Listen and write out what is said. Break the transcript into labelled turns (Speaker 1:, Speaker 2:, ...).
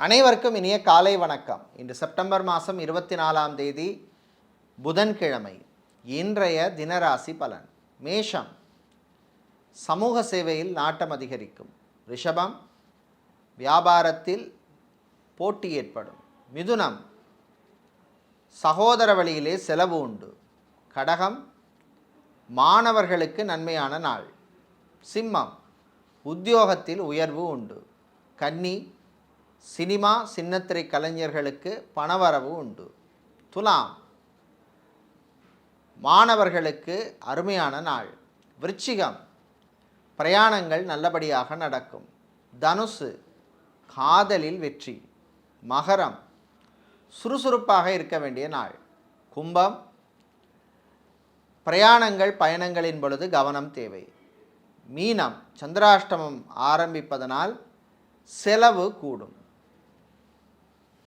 Speaker 1: அனைவருக்கும் இனிய காலை வணக்கம். இன்று செப்டம்பர் மாதம் 24ஆம் தேதி புதன்கிழமை. இன்றைய தினராசி பலன். மேஷம், சமூக சேவையில் நாட்டம் அதிகரிக்கும். ரிஷபம், வியாபாரத்தில் போட்டி ஏற்படும். மிதுனம், சகோதர வழியிலே செலவு உண்டு. கடகம், மாணவர்களுக்கு நன்மையான நாள். சிம்மம், உத்தியோகத்தில் உயர்வு உண்டு. கன்னி, சினிமா சின்னத்திரை கலைஞர்களுக்கு பணவரவு உண்டு. துலாம், மாணவர்களுக்கு அருமையான நாள். விருச்சிகம், பிரயாணங்கள் நல்லபடியாக நடக்கும். தனுசு, காதலில் வெற்றி. மகரம், சுறுசுறுப்பாக இருக்க வேண்டிய நாள். கும்பம், பிரயாணங்கள் பயணங்களின் பொழுது கவனம் தேவை. மீனம், சந்திராஷ்டமம் ஆரம்பிப்பதனால் செலவு கூடும்.